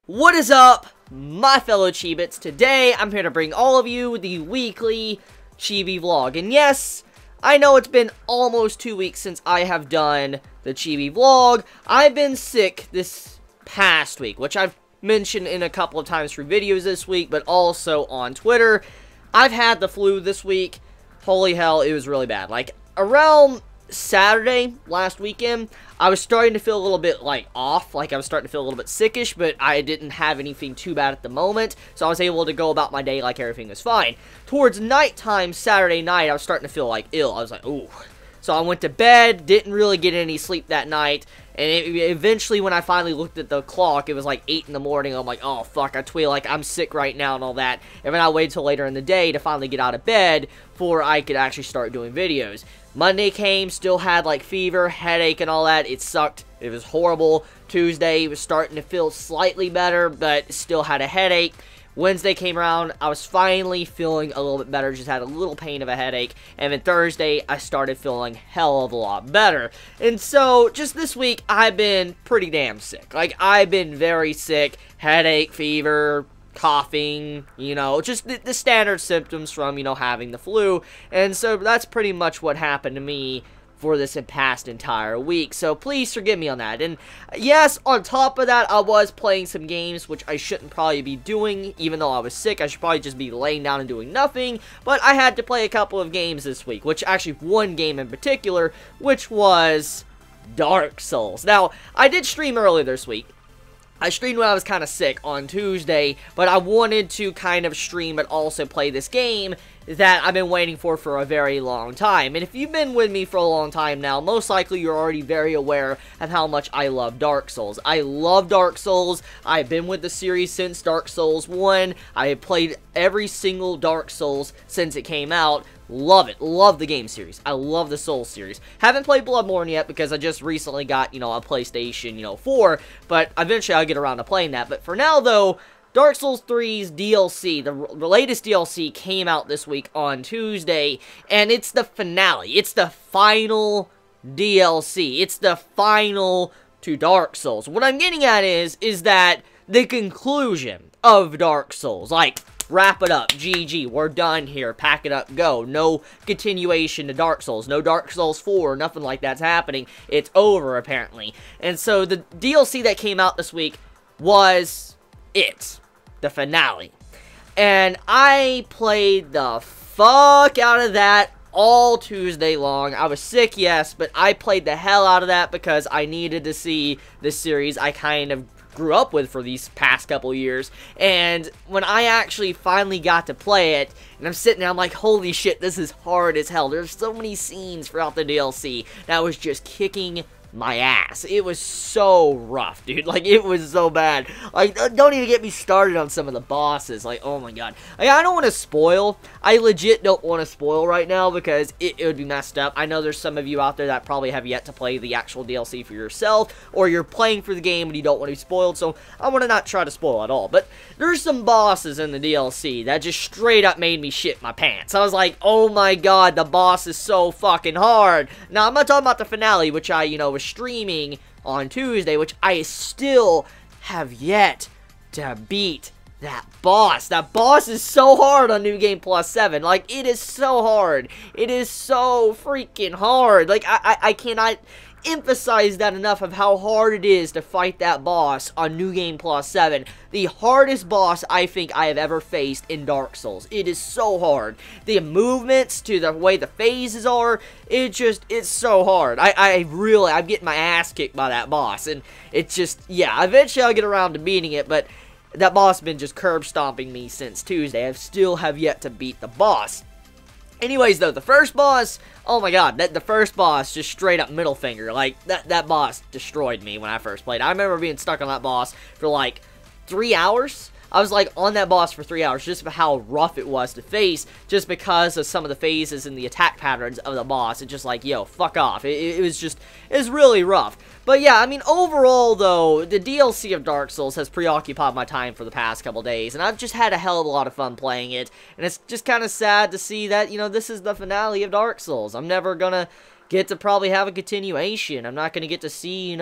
What is up, my fellow Chibits? Today, I'm here to bring all of you the weekly Chibi vlog. And yes, I know it's been almost 2 weeks since I have done the Chibi vlog. I've been sick this past week, which I've mentioned in a couple of times through videos this week, but also on Twitter. I've had the flu this week. Holy hell, it was really bad. Like, around Saturday last weekend, I was starting to feel a little bit off, I was starting to feel a little bit sickish, but I didn't have anything too bad at the moment, so I was able to go about my day like everything was fine. Towards nighttime Saturday night, I was starting to feel ill. I was like, ooh. So I went to bed, didn't really get any sleep that night, and eventually when I finally looked at the clock, it was like 8 in the morning. I'm like, oh fuck, I feel like I'm sick right now and all that. And then I waited till later in the day to finally get out of bed before I could actually start doing videos. Monday came, still had fever, headache and all that. It sucked. It was horrible. Tuesday was starting to feel slightly better, but still had a headache. Wednesday came around, I was finally feeling a little bit better, just had a little pain of a headache, and then Thursday, I started feeling hell of a lot better. And so, just this week, I've been pretty damn sick. I've been very sick, headache, fever, coughing, just the standard symptoms from, having the flu. And so, that's pretty much what happened to me for this past entire week, so please forgive me on that. And yes, on top of that, I was playing some games, which I shouldn't probably be doing, even though I was sick. I should probably just be laying down and doing nothing, but I had to play a couple of games this week, which actually one game in particular, which was Dark Souls. Now, I did stream earlier this week. I streamed when I was kind of sick on Tuesday, but I wanted to kind of stream but also play this game that I've been waiting for a very long time. And if you've been with me for a long time now, most likely you're already very aware of how much I love Dark Souls. I love Dark Souls. I've been with the series since Dark Souls 1. I have played every single Dark Souls since it came out. Love it. Love the game series. I love the Souls series. Haven't played Bloodborne yet because I just recently got, a PlayStation, 4. But eventually I'll get around to playing that. But for now, though, Dark Souls 3's DLC, the latest DLC, came out this week on Tuesday. And it's the finale. It's the final DLC. It's the final to Dark Souls. What I'm getting at is that the conclusion of Dark Souls. Wrap it up, GG, we're done here, pack it up, go. No continuation to Dark Souls, no Dark Souls 4, nothing like that's happening. It's over, apparently. And so the DLC that came out this week was the finale. And I played the fuck out of that all Tuesday long. I was sick, yes, but I played the hell out of that because I needed to see the series I kind of grew up with for these past couple years. And when I actually finally got to play it, and I'm sitting there, I'm like, holy shit, this is hard as hell. There's so many scenes throughout the DLC that was just kicking my ass. It was so rough, dude. It was so bad. Don't even get me started on some of the bosses. Oh my god. I don't want to spoil. I legit don't want to spoil right now because it would be messed up. I know there's some of you out there that probably have yet to play the actual DLC for yourself, or you're playing for the game and you don't want to be spoiled, so I want to not try to spoil at all. But there's some bosses in the DLC that just straight up made me shit my pants. I was like, oh my god, the boss is so fucking hard. Now, I'm not talking about the finale, which I, was streaming on Tuesday, which I still have yet to beat that boss. That boss is so hard on New Game Plus 7. It is so hard. It is so freaking hard. I cannot emphasize that enough of how hard it is to fight that boss on New Game Plus 7. The hardest boss I think I have ever faced in Dark Souls. It is so hard. The movements to the way the phases are, it's so hard. I'm getting my ass kicked by that boss, and it's just, yeah, eventually I'll get around to beating it, but that boss has been just curb stomping me since Tuesday. I still have yet to beat the boss. Anyways, though, the first boss, oh my god, the first boss, just straight up middle finger. That boss destroyed me when I first played. I remember being stuck on that boss for 3 hours. I was on that boss for 3 hours just for how rough it was to face, just because of some of the phases and the attack patterns of the boss. It's just yo, fuck off. It was really rough. But yeah, I mean, overall though, the DLC of Dark Souls has preoccupied my time for the past couple days, and I've just had a hell of a lot of fun playing it, and it's just kind of sad to see that, this is the finale of Dark Souls. I'm never gonna get to probably have a continuation. I'm not gonna get to see,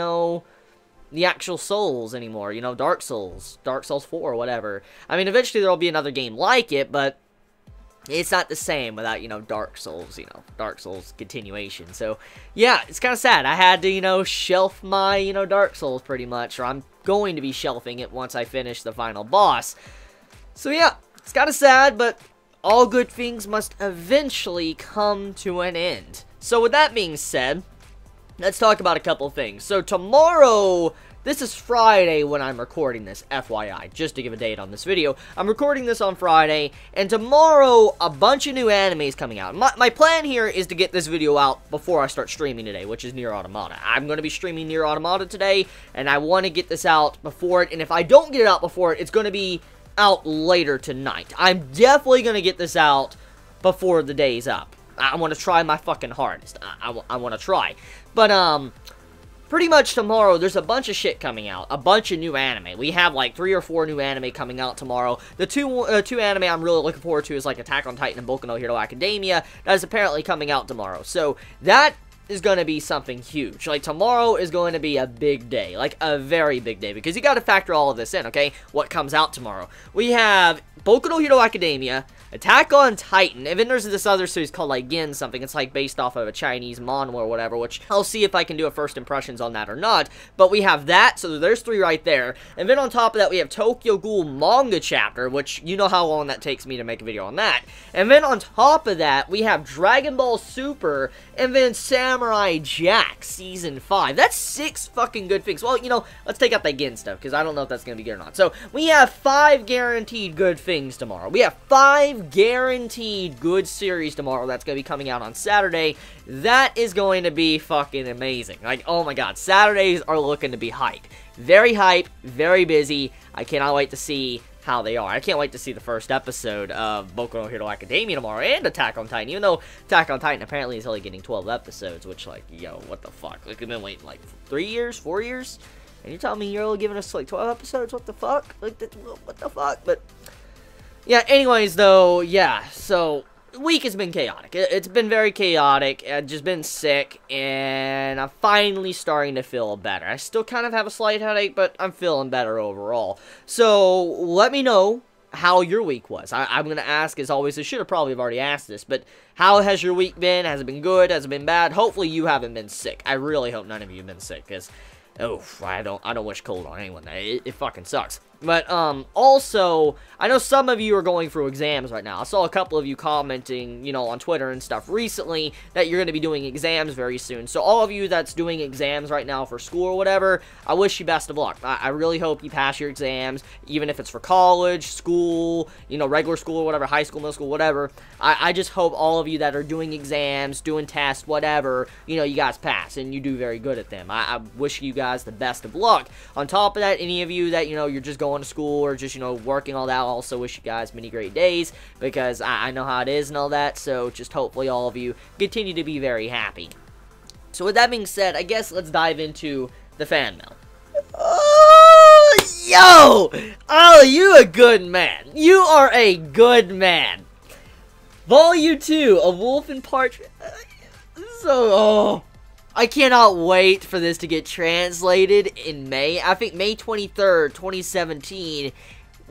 the actual Souls anymore, you know, Dark Souls 4 or whatever. I mean, eventually there'll be another game like it, but it's not the same without, you know, Dark Souls, you know, Dark Souls continuation. So, yeah, it's kind of sad. I had to, you know, shelf my, you know, Dark Souls pretty much, or I'm going to be shelving it once I finish the final boss. So, yeah, it's kind of sad, but all good things must eventually come to an end. So, with that being said, let's talk about a couple things. So, tomorrow, this is Friday when I'm recording this, FYI, just to give a date on this video. I'm recording this on Friday, and tomorrow, a bunch of new animes coming out. My plan here is to get this video out before I start streaming today, which is Nier Automata. I'm going to be streaming Nier Automata today, and I want to get this out before it, and if I don't get it out before it, it's going to be out later tonight. I'm definitely going to get this out before the day's up. I want to try my fucking hardest. I want to try. But, pretty much tomorrow, there's a bunch of shit coming out. A bunch of new anime. We have, like, 3 or 4 new anime coming out tomorrow. The two anime I'm really looking forward to is, like, Attack on Titan and Boku no Hero Academia. That is apparently coming out tomorrow. So, that is going to be something huge. Like, tomorrow is going to be a big day. Like, a very big day. Because you got to factor all of this in, okay? What comes out tomorrow. We have Boku no Hero Academia, Attack on Titan, and then there's this other series called, like, Gin something. It's, like, based off of a Chinese manhwa or whatever, which I'll see if I can do a first impressions on that or not. But we have that, so there's 3 right there. And then on top of that, we have Tokyo Ghoul Manga Chapter, which you know how long that takes me to make a video on that. And then on top of that, we have Dragon Ball Super, and then Samurai Jack Season 5. That's 6 fucking good things. Well, you know, let's take out that Gin stuff, because I don't know if that's going to be good or not. So, we have 5 guaranteed good things tomorrow. We have 5 guaranteed good series tomorrow that's going to be coming out on Saturday. That is going to be fucking amazing. Like, oh my god, Saturdays are looking to be hype. Very hype, very busy. I cannot wait to see how they are. I can't wait to see the first episode of Boku no Hero Academia tomorrow and Attack on Titan, even though Attack on Titan apparently is only getting 12 episodes, which, like, yo, what the fuck? Like, we've been waiting, like, 3 years, 4 years? And you're telling me you're only giving us, like, 12 episodes? What the fuck? Like, what the fuck? But yeah, anyways, though, yeah, so, the week has been chaotic. It's been very chaotic. I've just been sick, and I'm finally starting to feel better. I still kind of have a slight headache, but I'm feeling better overall. So, let me know how your week was. I'm going to ask, as always, I should have probably already asked this, but how has your week been? Has it been good? Has it been bad? Hopefully you haven't been sick. I really hope none of you have been sick, because oh, I don't wish cold on anyone. It fucking sucks. But, also, I know some of you are going through exams right now. I saw a couple of you commenting, you know, on Twitter and stuff recently that you're going to be doing exams very soon. So, all of you that's doing exams right now for school or whatever, I wish you best of luck. I really hope you pass your exams, even if it's for college, school, you know, regular school or whatever, high school, middle school, whatever. I just hope all of you that are doing exams, doing tests, whatever, you know, you guys pass and you do very good at them. I wish you guys the best of luck. On top of that, any of you that, you know, you're just going to school or just, you know, working all that, I also wish you guys many great days, because I know how it is and all that, so just hopefully all of you continue to be very happy. So with that being said, I guess let's dive into the fan mail. Oh, yo! Oh, you a good man. You are a good man. Volume 2 of Wolf and Partridge. I cannot wait for this to get translated in May. I think May 23rd, 2017,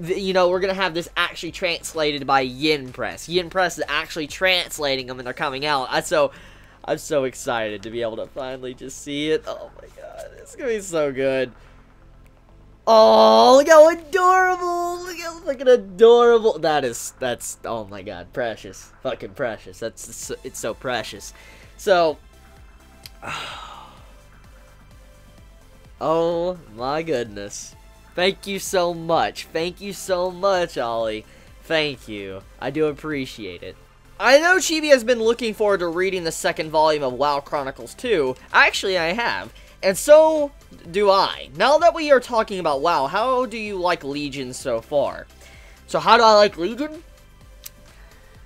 you know, we're going to have this actually translated by Yin Press. Yin Press is actually translating them and they're coming out. I'm so excited to be able to finally just see it. Oh my god, it's going to be so good. Oh, look how adorable. Look how fucking adorable. That's, oh my god, precious. Fucking precious. It's so precious. So, oh my goodness. Thank you so much. Thank you so much, Ollie. Thank you. I do appreciate it. I know Chibi has been looking forward to reading the second volume of WoW Chronicles 2. Actually, I have. And so do I. Now that we are talking about WoW, how do you like Legion so far? So how do I like Legion?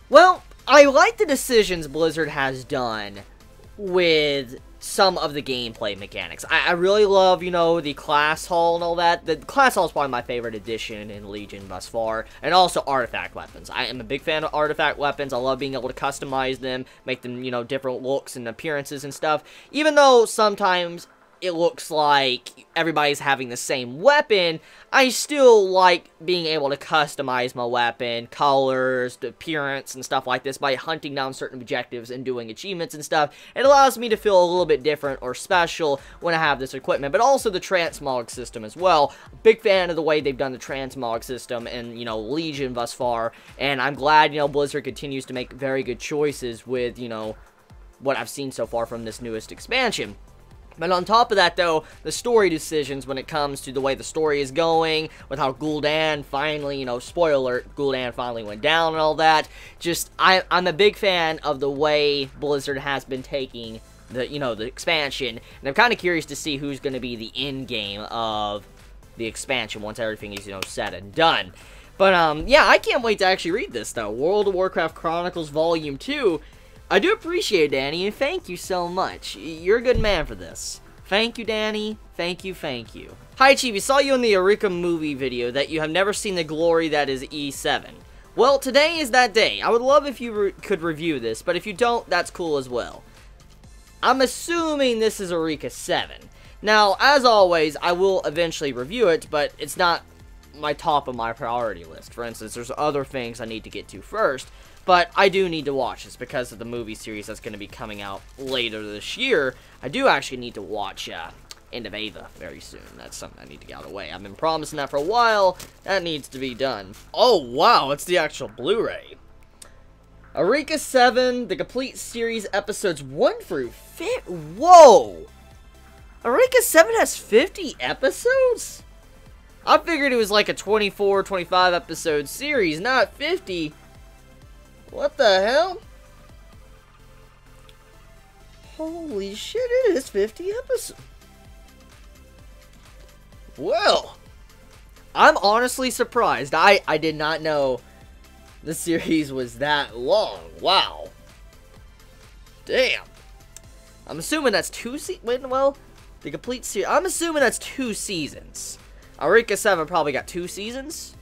Well, I like the decisions Blizzard has done with some of the gameplay mechanics. I really love, you know, the class hall and all that. The class hall is probably my favorite addition in Legion thus far. And also artifact weapons. I am a big fan of artifact weapons. I love being able to customize them, make them, you know, different looks and appearances and stuff. Even though sometimes it looks like everybody's having the same weapon, I still like being able to customize my weapon, colors, the appearance, and stuff like this by hunting down certain objectives and doing achievements and stuff. It allows me to feel a little bit different or special when I have this equipment, but also the transmog system as well. Big fan of the way they've done the transmog system in, Legion thus far, and I'm glad, Blizzard continues to make very good choices with, what I've seen so far from this newest expansion. But on top of that, though, the story decisions when it comes to the way the story is going, with how Gul'dan finally, spoiler alert, Gul'dan finally went down and all that, I'm a big fan of the way Blizzard has been taking the expansion, and I'm kind of curious to see who's going to be the end game of the expansion once everything is, said and done. But, yeah, I can't wait to actually read this, though. World of Warcraft Chronicles Volume 2. I do appreciate it, Danny, and thank you so much. You're a good man for this. Thank you, Danny. Thank you, thank you. Hi, Chibi. Saw you in the Eureka movie video that you have never seen the glory that is E7. Well, today is that day. I would love if you could review this, but if you don't, that's cool as well. I'm assuming this is Eureka 7. Now, as always, I will eventually review it, but it's not my top of my priority list. For instance, there's other things I need to get to first. But I do need to watch this because of the movie series that's going to be coming out later this year. I do actually need to watch End of Ava very soon. That's something I need to get out of the way. I've been promising that for a while. That needs to be done. Oh, wow. It's the actual Blu-ray. Eureka 7, the complete series, episodes 1 through 50. Whoa! Eureka 7 has 50 episodes? I figured it was like a 24, 25 episode series, not 50. What the hell? Holy shit, it is 50 episodes. Well, I'm honestly surprised. I did not know the series was that long. Wow. Damn. I'm assuming that's the complete series. I'm assuming that's 2 seasons. Eureka 7 probably got 2 seasons.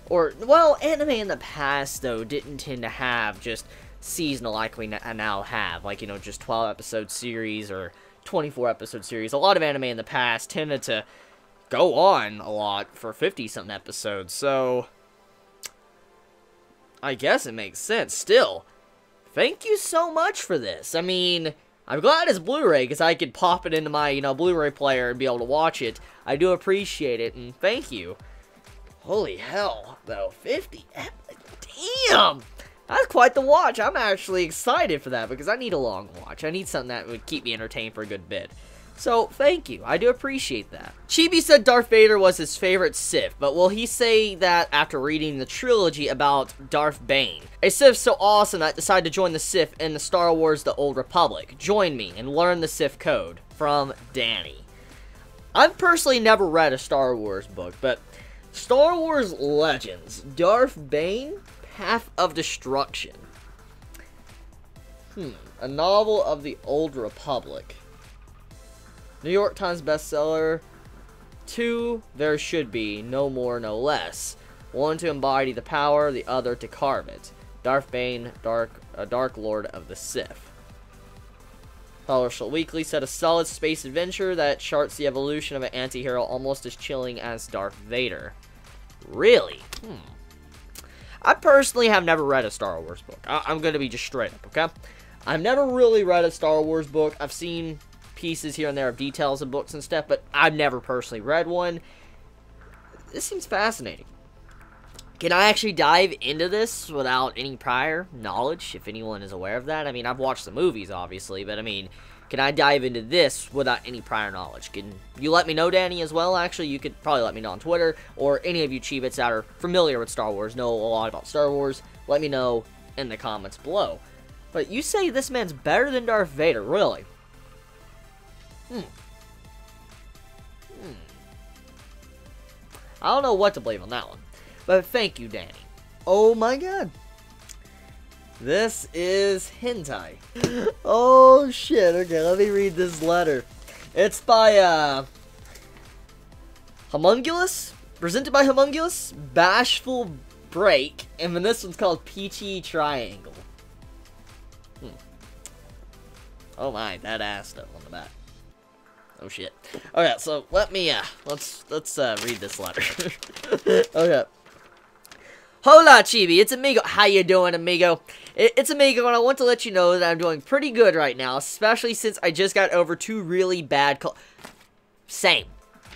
Or, well, anime in the past, though, didn't tend to have just seasonal like we now have. Like, just 12-episode series or 24-episode series. A lot of anime in the past tended to go on a lot for 50-something episodes. So, I guess it makes sense. Still, thank you so much for this. I mean, I'm glad it's Blu-ray because I could pop it into my, Blu-ray player and be able to watch it. I do appreciate it, and thank you. Holy hell, though, 50 damn! That's quite the watch. I'm actually excited for that because I need a long watch. I need something that would keep me entertained for a good bit. So, thank you. I do appreciate that. Chibi said Darth Vader was his favorite Sith, but will he say that after reading the trilogy about Darth Bane? A Sith so awesome that I decided to join the Sith in the Star Wars The Old Republic. Join me and learn the Sith code. From Danny. I've personally never read a Star Wars book, but Star Wars Legends, Darth Bane, Path of Destruction. A novel of the Old Republic. New York Times bestseller. 2, there should be, no more, no less. 1 to embody the power, the other to carve it. Darth Bane, Dark Lord of the Sith. Publisher Weekly said a solid space adventure that charts the evolution of an anti-hero almost as chilling as Darth Vader. Really? I personally have never read a Star Wars book. I'm going to be just straight up, okay? I've never really read a Star Wars book. I've seen pieces here and there of details of books and stuff, but I've never personally read one. This seems fascinating. Can I actually dive into this without any prior knowledge, if anyone is aware of that? I mean, I've watched the movies, obviously, but I mean, can I dive into this without any prior knowledge? Can you let me know, Danny, as well? Actually, you could probably let me know on Twitter, or any of you Chibits that are familiar with Star Wars, know a lot about Star Wars, let me know in the comments below. But you say this man's better than Darth Vader, really? I don't know what to believe on that one. But thank you, Danny. Oh my god. This is hentai. Oh shit, okay, let me read this letter. It's by, Homunculus? Presented by Homunculus? Bashful Break. And then this one's called Peachy Triangle. Oh my, that ass stuff on the back. Oh shit. Okay, so let me let's read this letter. Okay. Hola, Chibi. It's Amigo. How you doing, Amigo? It's Amigo, and I want to let you know that I'm doing pretty good right now, especially since I just got over 2 really bad Same.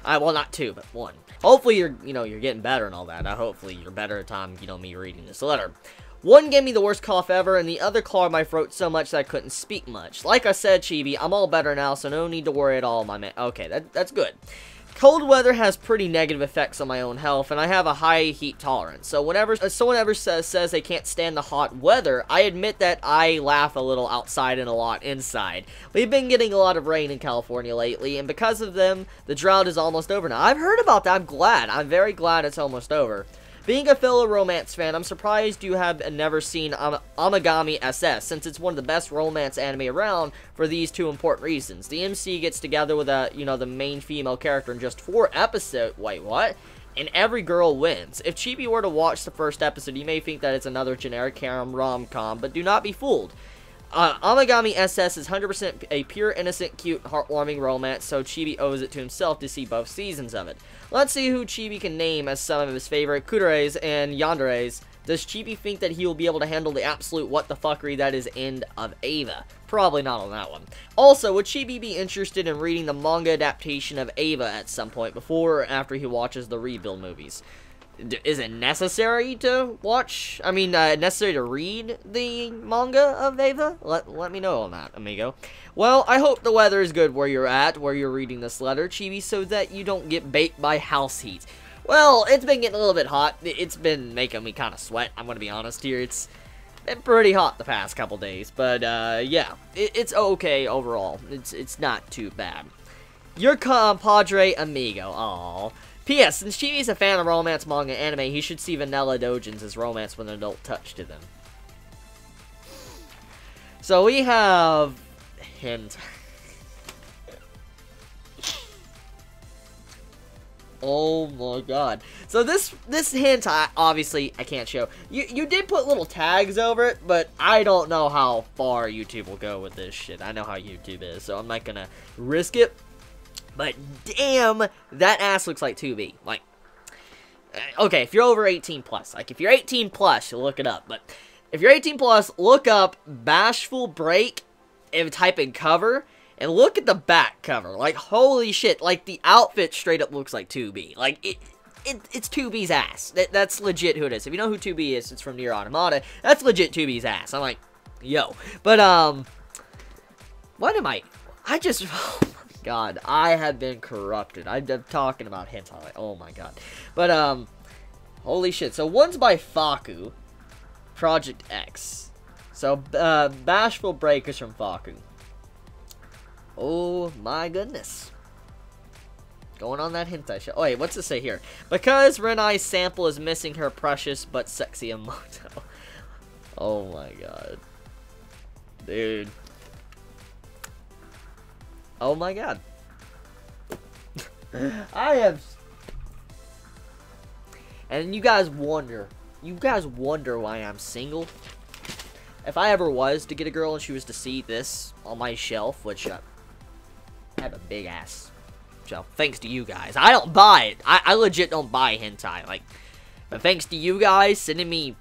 Well, not 2, but 1. Hopefully you're getting better and all that. Hopefully you're better at time, me reading this letter. One gave me the worst cough ever, and the other clawed my throat so much that I couldn't speak much. Like I said, Chibi, I'm all better now, so no need to worry at all, my man. Okay, that's good. Cold weather has pretty negative effects on my own health, and I have a high heat tolerance. So whenever someone ever says they can't stand the hot weather, I admit that I laugh a little outside and a lot inside. We've been getting a lot of rain in California lately, and because of them, the drought is almost over now. I've heard about that. I'm glad. I'm very glad it's almost over. Being a fellow romance fan, I'm surprised you have never seen Amagami SS, since it's one of the best romance anime around for these 2 important reasons. The MC gets together with the main female character in just 4 episodes. Wait, what? And every girl wins. If Chibi were to watch the first episode, you may think that it's another generic harem rom-com, but do not be fooled. Amagami SS is 100% a pure, innocent, cute, heartwarming romance, so Chibi owes it to himself to see both seasons of it. Let's see who Chibi can name as some of his favorite kureis and yanderes. Does Chibi think that he will be able to handle the absolute what-the-fuckery that is end of Ava? Probably not on that one. Also, would Chibi be interested in reading the manga adaptation of Ava at some point, before or after he watches the Rebuild movies? Is it necessary to watch? Necessary to read the manga of Ava? Let me know on that, amigo. Well, I hope the weather is good where you're reading this letter, Chibi, so that you don't get baked by house heat. Well, it's been getting a little bit hot. It's been making me kind of sweat, I'm gonna be honest here. It's been pretty hot the past couple days, but, yeah. It's okay overall. It's not too bad. Your compadre, amigo. Aww. P.S. Since Chibi's a fan of romance manga anime, he should see Vanilla Dojins as romance with an adult touch to them. So we have hint. Oh my god. So this hint, obviously I can't show. You did put little tags over it, but I don't know how far YouTube will go with this shit. I know how YouTube is, so I'm not gonna risk it. But damn, that ass looks like 2B. Like, okay, if you're over 18 plus, like if you're 18 plus, you'll look it up. But if you're 18 plus, look up Bashful Break and type in cover, and look at the back cover. Like, holy shit, like the outfit straight up looks like 2B. Like, it's 2B's ass. That's legit who it is. If you know who 2B is, it's from Nier Automata. That's legit 2B's ass. I'm like, yo. But, what am I just... God, I have been corrupted. I'm talking about hentai. Like, oh my god. But, holy shit. So, one's by Fakku. Project X. So, Bashful Break is from Fakku. Oh my goodness. Going on that hentai show. Oh, wait, what's it say here? Because Renai's sample is missing her precious but sexy emoto. Oh my god. Dude. Oh my god. I have... And you guys wonder why I'm single? If I ever was to get a girl and she was to see this on my shelf, which I have a big ass shelf, thanks to you guys. I don't buy it. I legit don't buy hentai. Like, but thanks to you guys sending me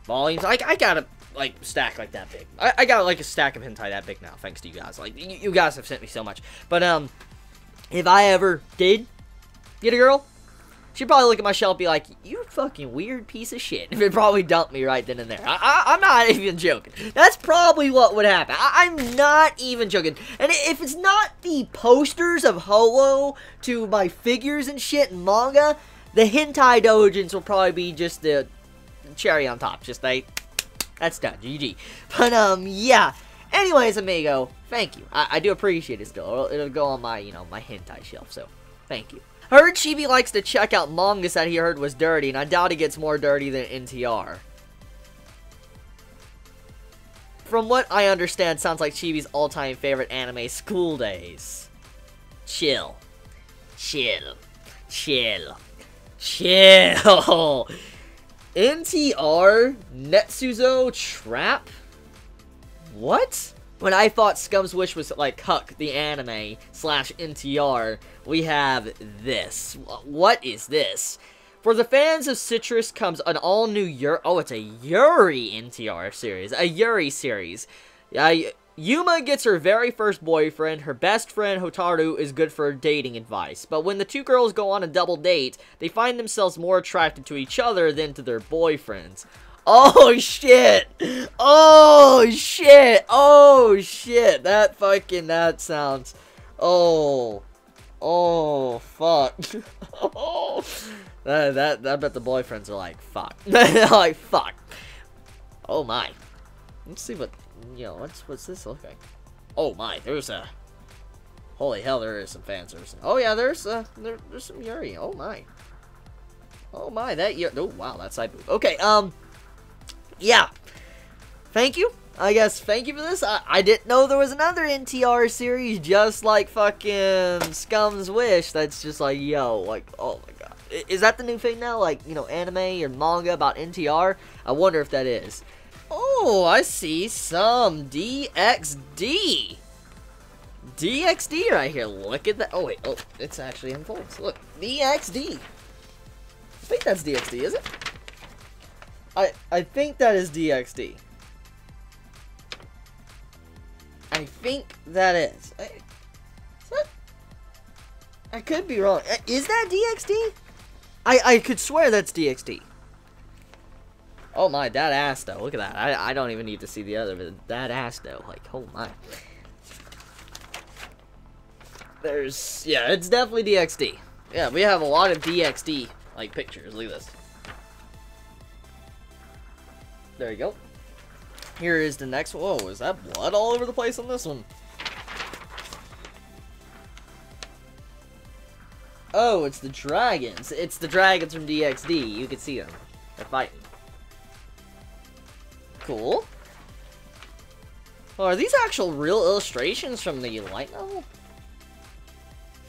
volumes, I got a like stack like that big. I got like a stack of hentai that big now, thanks to you guys. Like, you guys have sent me so much. But if I ever did get a girl, she'd probably look at my shelf and be like, you fucking weird piece of shit. And it'd probably dump me right then and there. I'm not even joking. That's probably what would happen. I'm not even joking. And if it's not the posters of Holo to my figures and shit and manga, the hentai dojins will probably be just the cherry on top. Just like, that's done. GG. But, yeah. Anyways, amigo, thank you. I do appreciate it still. It'll go on my, my hentai shelf, so thank you. I heard Chibi likes to check out mangas that he heard was dirty, and I doubt he gets more dirty than NTR. From what I understand, sounds like Chibi's all-time favorite anime, School Days. Chill. Chill. Chill. Chill. NTR Netsuzo Trap? What? when I thought Scum's Wish was like Huck, the anime, slash NTR, we have this. What is this? For the fans of Citrus comes an all-new Yuri... Oh, it's a Yuri NTR series. A Yuri series. Yuma gets her very first boyfriend. Her best friend, Hotaru, is good for dating advice. But when the two girls go on a double date, they find themselves more attracted to each other than to their boyfriends. Oh, shit! Oh, shit! Oh, shit! That sounds... Oh... Oh, fuck. Oh... I bet the boyfriends are like, fuck. They're like, fuck. Oh my. Let's see what, what's this look like? Oh my, there's a... Holy hell, there is some fan service. Oh yeah, there's some Yuri. Oh my. Oh my, that Yuri. Oh wow, that's side boob. Okay, yeah. Thank you. I guess, thank you for this. I didn't know there was another NTR series just like fucking Scum's Wish that's just like, yo, like, oh my god. Is that the new thing now? Like, anime or manga about NTR? I wonder if that is. Oh, I see some DXD. DXD right here. Look at that. Oh, wait. Oh, it's actually in folds. Look. DXD. I think that's DXD, is it? I think that is DXD. I think that is. I could be wrong. Is that DXD? I could swear that's DXD. Oh my, that ass though. Look at that. I don't even need to see the other, but that ass though. Like, oh my. Yeah, it's definitely DXD. Yeah, we have a lot of DXD, like, pictures. Look at this. There you go. Here is the next one. Whoa, is that blood all over the place on this one? Oh, it's the dragons. It's the dragons from DXD. You can see them. They're fighting. Cool. Oh, are these actual real illustrations from the light novel?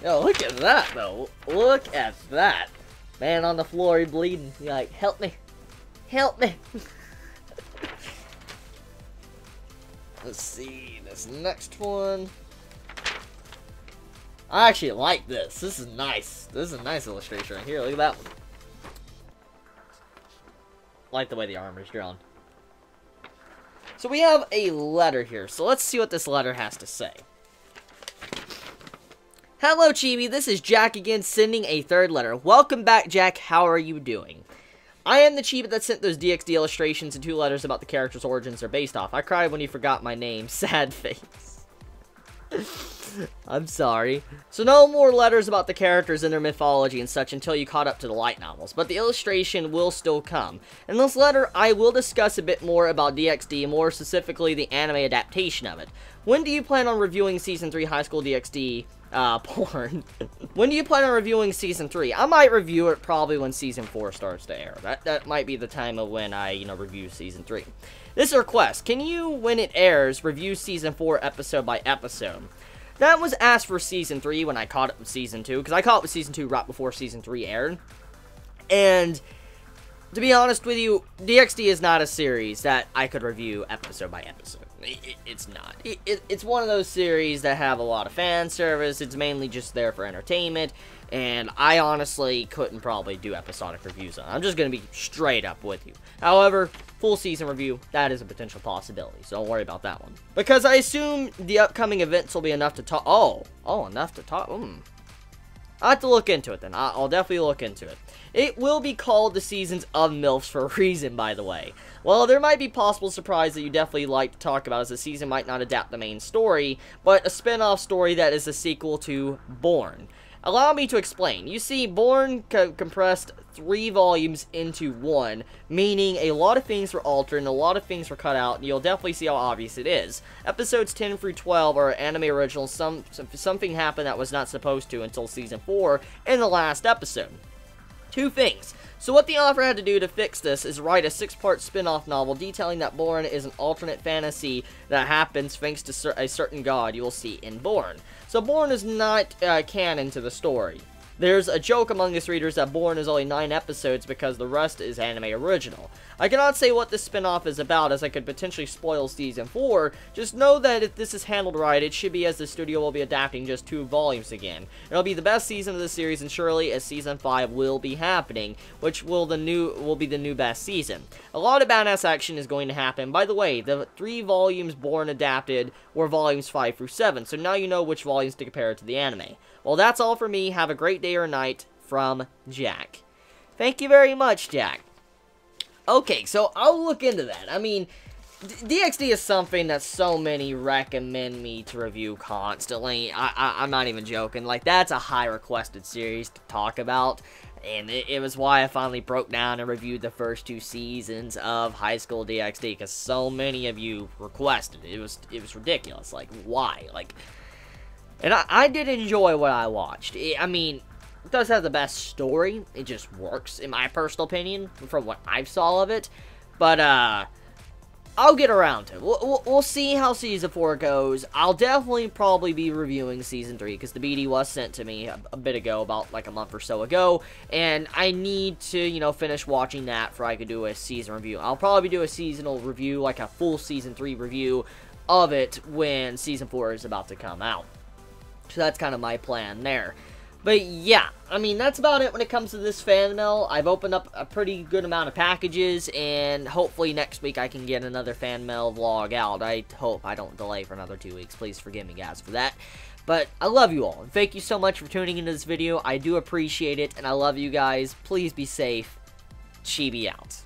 Yo, look at that, though. Look at that. Man on the floor, he bleeding. He's like, help me. Help me. Let's see this next one. I actually like this. This is nice. This is a nice illustration right here. Look at that one. Like the way the armor is drawn. So we have a letter here. So let's see what this letter has to say. Hello, Chibi. This is Jack again, sending a third letter. Welcome back, Jack. How are you doing? I am the Chibi that sent those DXD illustrations and 2 letters about the characters' origins are based off. I cried when you forgot my name. Sad face. I'm sorry. So no more letters about the characters and their mythology and such until you caught up to the light novels, but the illustration will still come. In this letter, I will discuss a bit more about DXD, more specifically the anime adaptation of it. When do you plan on reviewing Season 3 High School DXD porn? When do you plan on reviewing Season 3? I might review it probably when Season 4 starts to air. That might be the time of when I, review Season 3. This is a request. Can you, when it airs, review Season 4 episode by episode? That was asked for Season 3 when I caught up with Season 2, because I caught up with Season 2 right before Season 3 aired. And, to be honest with you, DXD is not a series that I could review episode by episode. It's not. It's one of those series that have a lot of fan service. It's mainly just there for entertainment, and I honestly couldn't probably do episodic reviews on it. I'm just going to be straight up with you. However, full season review, that is a potential possibility, so don't worry about that one. Because I assume the upcoming events will be enough to talk. Oh, enough to talk. I'll have to look into it then. I'll definitely look into it. It will be called the Seasons of MILFs for a reason, by the way. Well, there might be possible surprise that you definitely like to talk about, as the season might not adapt the main story, but a spin-off story that is a sequel to Born. Allow me to explain. You see, Born compressed 3 volumes into 1, meaning a lot of things were altered and a lot of things were cut out, and you'll definitely see how obvious it is. Episodes 10 through 12 are anime originals. Something happened that was not supposed to until Season 4 in the last episode. 2 things. So what the author had to do to fix this is write a 6-part spin-off novel detailing that Born is an alternate fantasy that happens thanks to a certain god you will see in Born. So Born is not canon to the story. There's a joke among us readers that Born is only 9 episodes because the rest is anime original. I cannot say what this spin-off is about, as I could potentially spoil Season 4, just know that if this is handled right, it should be, as the studio will be adapting just 2 volumes again. It'll be the best season of the series, and surely as Season 5 will be happening, which will be the new best season. A lot of badass action is going to happen. By the way, the 3 volumes Born adapted were volumes 5 through 7, so now you know which volumes to compare to the anime. Well, that's all for me. Have a great day or night, from Jack. Thank you very much, Jack. Okay, so I'll look into that. I mean, DxD is something that so many recommend me to review constantly. I'm not even joking. Like, that's a high requested series to talk about. And it was why I finally broke down and reviewed the first 2 seasons of High School DxD, because so many of you requested it. It was ridiculous. Like, why? Like, and I did enjoy what I watched. I mean, it does have the best story. It just works, in my personal opinion, from what I saw of it. But, I'll get around to it. We'll see how Season 4 goes. I'll definitely probably be reviewing Season 3, because the BD was sent to me a bit ago, about like a month or so ago, and I need to, you know, finish watching that before I could do a season review. I'll probably do a seasonal review, like a full Season 3 review of it when Season 4 is about to come out. So that's kind of my plan there. But yeah, I mean, that's about it when it comes to this fan mail. I've opened up a pretty good amount of packages, and hopefully next week I can get another fan mail vlog out. I hope I don't delay for another 2 weeks. Please forgive me, guys, for that. But I love you all, and thank you so much for tuning into this video. I do appreciate it, and I love you guys. Please be safe. Chibi out.